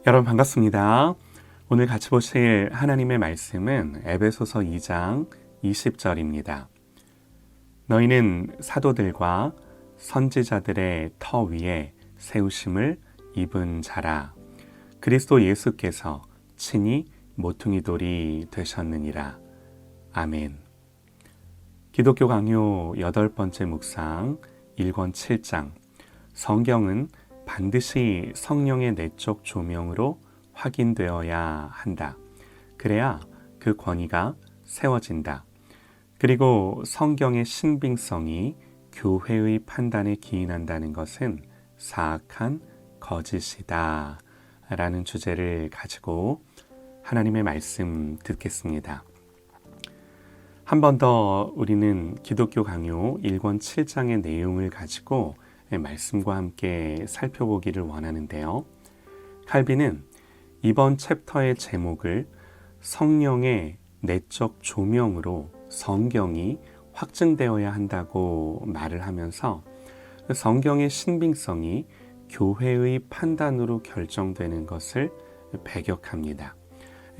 여러분 반갑습니다. 오늘 같이 보실 하나님의 말씀은 에베소서 2장 20절입니다. 너희는 사도들과 선지자들의 터 위에 세우심을 입은 자라. 그리스도 예수께서 친히 모퉁이 돌이 되셨느니라. 아멘. 기독교 강요 8번째 묵상 1권 7장. 성경은 반드시 성령의 내적 조명으로 확인되어야 한다. 그래야 그 권위가 세워진다. 그리고 성경의 신빙성이 교회의 판단에 기인한다는 것은 사악한 거짓이다. 라는 주제를 가지고 하나님의 말씀 듣겠습니다. 한 번 더 우리는 기독교 강요 1권 7장의 내용을 가지고 말씀과 함께 살펴보기를 원하는데요. 칼빈은 이번 챕터의 제목을 성령의 내적 조명으로 성경이 확증되어야 한다고 말을 하면서 성경의 신빙성이 교회의 판단으로 결정되는 것을 배격합니다.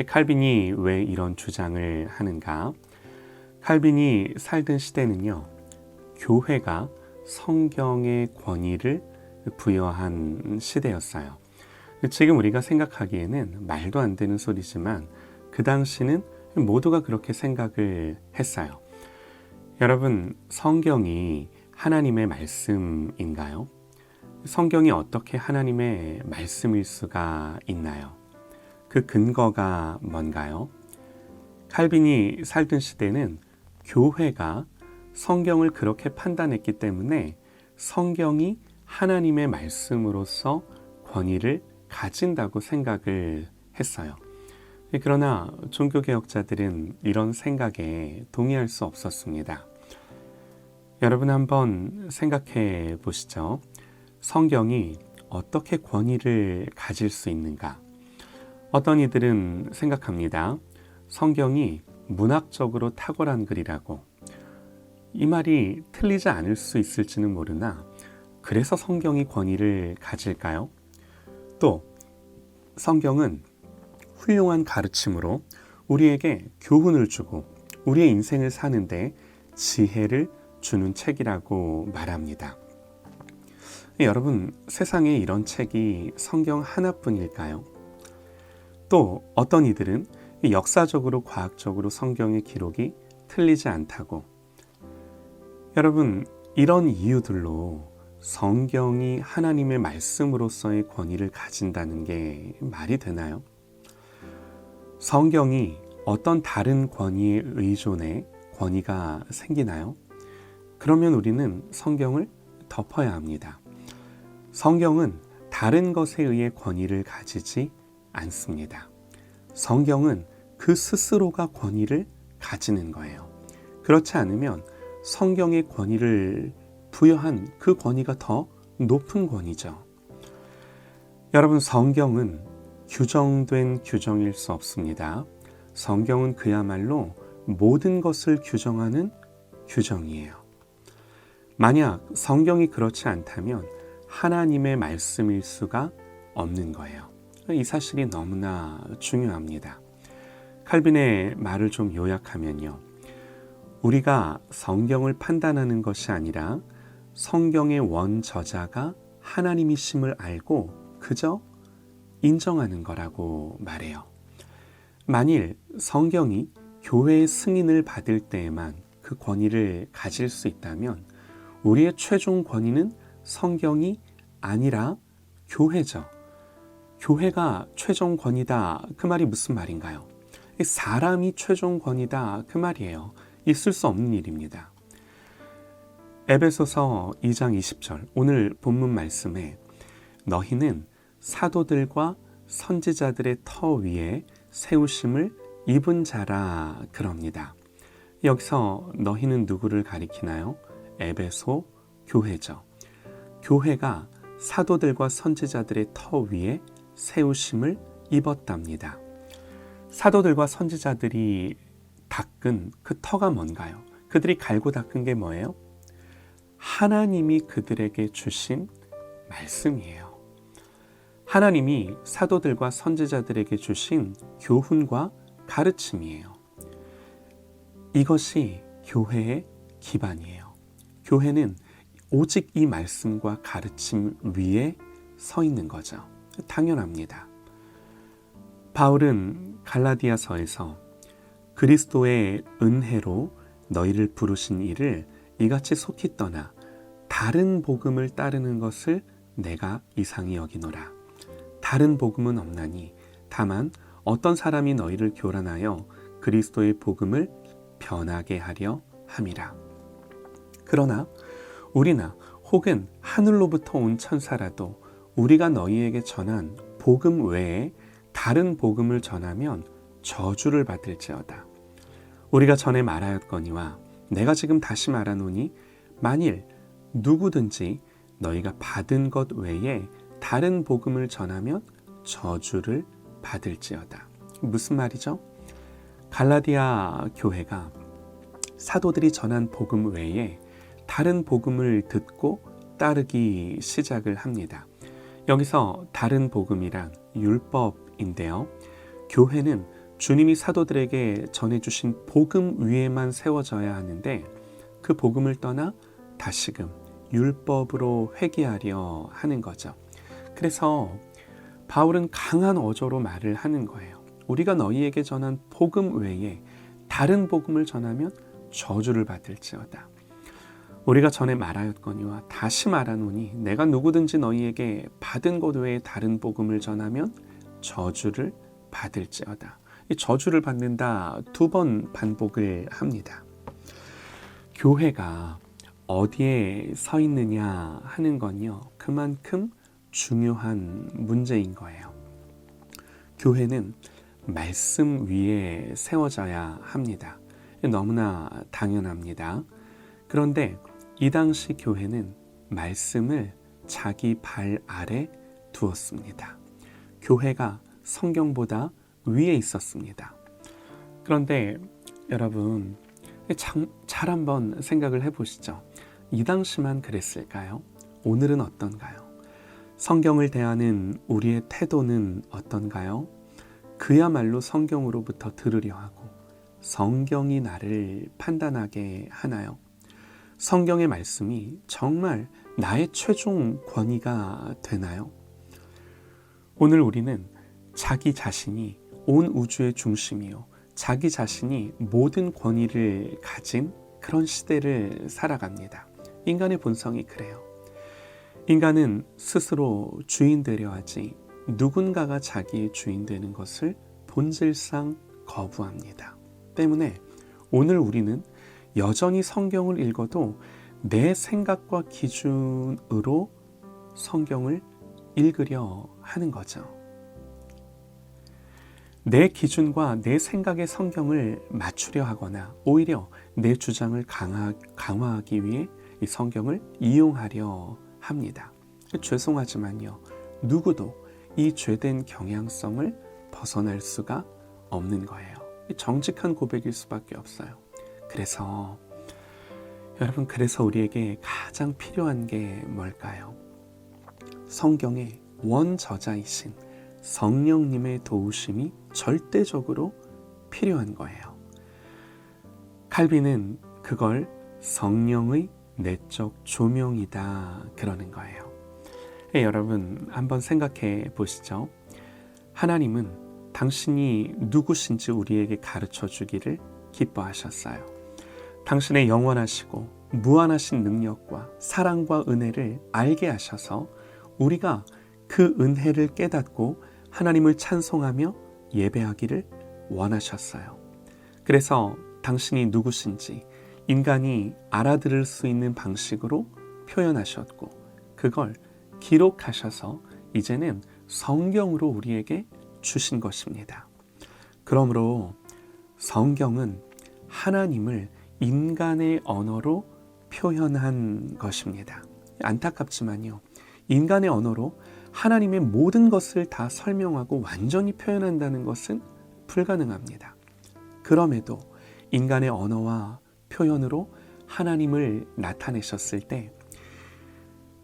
칼빈이 왜 이런 주장을 하는가? 칼빈이 살던 시대는요, 교회가 성경의 권위를 부여한 시대였어요. 지금 우리가 생각하기에는 말도 안 되는 소리지만 그 당시는 모두가 그렇게 생각을 했어요. 여러분, 성경이 하나님의 말씀인가요? 성경이 어떻게 하나님의 말씀일 수가 있나요? 그 근거가 뭔가요? 칼빈이 살던 시대는 교회가 성경을 그렇게 판단했기 때문에 성경이 하나님의 말씀으로서 권위를 가진다고 생각을 했어요. 그러나 종교개혁자들은 이런 생각에 동의할 수 없었습니다. 여러분 한번 생각해 보시죠. 성경이 어떻게 권위를 가질 수 있는가? 어떤 이들은 생각합니다. 성경이 문학적으로 탁월한 글이라고. 이 말이 틀리지 않을 수 있을지는 모르나 그래서 성경이 권위를 가질까요? 또 성경은 훌륭한 가르침으로 우리에게 교훈을 주고 우리의 인생을 사는데 지혜를 주는 책이라고 말합니다. 여러분, 세상에 이런 책이 성경 하나뿐일까요? 또 어떤 이들은 역사적으로 과학적으로 성경의 기록이 틀리지 않다고. 여러분, 이런 이유들로 성경이 하나님의 말씀으로서의 권위를 가진다는 게 말이 되나요? 성경이 어떤 다른 권위에 의존해 권위가 생기나요? 그러면 우리는 성경을 덮어야 합니다. 성경은 다른 것에 의해 권위를 가지지 않습니다. 성경은 그 스스로가 권위를 가지는 거예요. 그렇지 않으면 성경의 권위를 부여한 그 권위가 더 높은 권위죠. 여러분, 성경은 규정된 규정일 수 없습니다. 성경은 그야말로 모든 것을 규정하는 규정이에요. 만약 성경이 그렇지 않다면 하나님의 말씀일 수가 없는 거예요. 이 사실이 너무나 중요합니다. 칼빈의 말을 좀 요약하면요. 우리가 성경을 판단하는 것이 아니라 성경의 원저자가 하나님이심을 알고 그저 인정하는 거라고 말해요. 만일 성경이 교회의 승인을 받을 때에만 그 권위를 가질 수 있다면 우리의 최종 권위는 성경이 아니라 교회죠. 교회가 최종 권위다, 그 말이 무슨 말인가요? 사람이 최종 권위다, 그 말이에요. 있을 수 없는 일입니다. 에베소서 2장 20절, 오늘 본문 말씀에 너희는 사도들과 선지자들의 터 위에 세우심을 입은 자라 그럽니다. 여기서 너희는 누구를 가리키나요? 에베소 교회죠. 교회가 사도들과 선지자들의 터 위에 세우심을 입었답니다. 사도들과 선지자들이 닦은 그 터가 뭔가요? 그들이 갈고 닦은 게 뭐예요? 하나님이 그들에게 주신 말씀이에요. 하나님이 사도들과 선지자들에게 주신 교훈과 가르침이에요. 이것이 교회의 기반이에요. 교회는 오직 이 말씀과 가르침 위에 서 있는 거죠. 당연합니다. 바울은 갈라디아서에서 그리스도의 은혜로 너희를 부르신 이를 이같이 속히 떠나 다른 복음을 따르는 것을 내가 이상히 여기노라. 다른 복음은 없나니 다만 어떤 사람이 너희를 교란하여 그리스도의 복음을 변하게 하려 함이라. 그러나 우리나 혹은 하늘로부터 온 천사라도 우리가 너희에게 전한 복음 외에 다른 복음을 전하면 저주를 받을지어다. 우리가 전에 말하였거니와 내가 지금 다시 말하노니 만일 누구든지 너희가 받은 것 외에 다른 복음을 전하면 저주를 받을지어다. 무슨 말이죠? 갈라디아 교회가 사도들이 전한 복음 외에 다른 복음을 듣고 따르기 시작을 합니다. 여기서 다른 복음이란 율법인데요. 교회는 주님이 사도들에게 전해주신 복음 위에만 세워져야 하는데 그 복음을 떠나 다시금 율법으로 회귀하려 하는 거죠. 그래서 바울은 강한 어조로 말을 하는 거예요. 우리가 너희에게 전한 복음 외에 다른 복음을 전하면 저주를 받을지어다. 우리가 전에 말하였거니와 다시 말하노니 내가 누구든지 너희에게 받은 것 외에 다른 복음을 전하면 저주를 받을지어다. 이 저주를 받는다 2번 반복을 합니다. 교회가 어디에 서 있느냐 하는 건요, 그만큼 중요한 문제인 거예요. 교회는 말씀 위에 세워져야 합니다. 너무나 당연합니다. 그런데 이 당시 교회는 말씀을 자기 발 아래 두었습니다. 교회가 성경보다 위에 있었습니다. 그런데 여러분, 잘 한번 생각을 해보시죠. 이 당시만 그랬을까요? 오늘은 어떤가요? 성경을 대하는 우리의 태도는 어떤가요? 그야말로 성경으로부터 들으려 하고 성경이 나를 판단하게 하나요? 성경의 말씀이 정말 나의 최종 권위가 되나요? 오늘 우리는 자기 자신이 온 우주의 중심이요, 자기 자신이 모든 권위를 가진 그런 시대를 살아갑니다. 인간의 본성이 그래요. 인간은 스스로 주인 되려 하지 누군가가 자기의 주인 되는 것을 본질상 거부합니다. 때문에 오늘 우리는 여전히 성경을 읽어도 내 생각과 기준으로 성경을 읽으려 하는 거죠. 내 기준과 내 생각의 성경을 맞추려 하거나 오히려 내 주장을 강화하기 위해 이 성경을 이용하려 합니다. 죄송하지만요, 누구도 이 죄된 경향성을 벗어날 수가 없는 거예요. 정직한 고백일 수밖에 없어요. 그래서 여러분, 그래서 우리에게 가장 필요한 게 뭘까요? 성경의 원저자이신 성령님의 도우심이 절대적으로 필요한 거예요. 칼빈은 그걸 성령의 내적 조명이다 그러는 거예요. 여러분, 한번 생각해 보시죠. 하나님은 당신이 누구신지 우리에게 가르쳐 주기를 기뻐하셨어요. 당신의 영원하시고 무한하신 능력과 사랑과 은혜를 알게 하셔서 우리가 그 은혜를 깨닫고 하나님을 찬송하며 예배하기를 원하셨어요. 그래서 당신이 누구신지 인간이 알아들을 수 있는 방식으로 표현하셨고 그걸 기록하셔서 이제는 성경으로 우리에게 주신 것입니다. 그러므로 성경은 하나님을 인간의 언어로 표현한 것입니다. 안타깝지만요, 인간의 언어로 하나님의 모든 것을 다 설명하고 완전히 표현한다는 것은 불가능합니다. 그럼에도 인간의 언어와 표현으로 하나님을 나타내셨을 때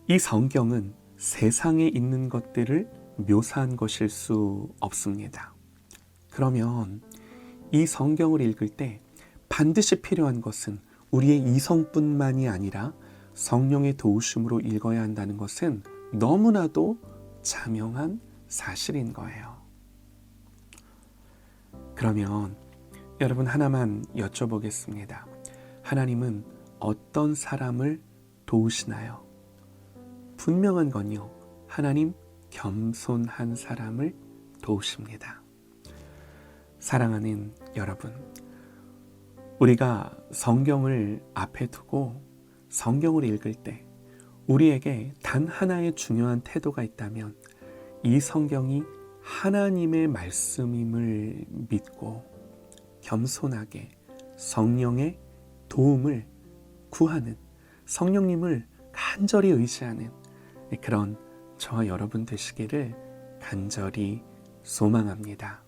이 성경은 세상에 있는 것들을 묘사한 것일 수 없습니다. 그러면 이 성경을 읽을 때 반드시 필요한 것은 우리의 이성뿐만이 아니라 성령의 도우심으로 읽어야 한다는 것은 너무나도 자명한 사실인 거예요. 그러면 여러분 하나만 여쭤보겠습니다. 하나님은 어떤 사람을 도우시나요? 분명한 건요, 하나님 겸손한 사람을 도우십니다. 사랑하는 여러분, 우리가 성경을 앞에 두고 성경을 읽을 때 우리에게 단 하나의 중요한 태도가 있다면 이 성경이 하나님의 말씀임을 믿고 겸손하게 성령의 도움을 구하는, 성령님을 간절히 의지하는 그런 저와 여러분 되시기를 간절히 소망합니다.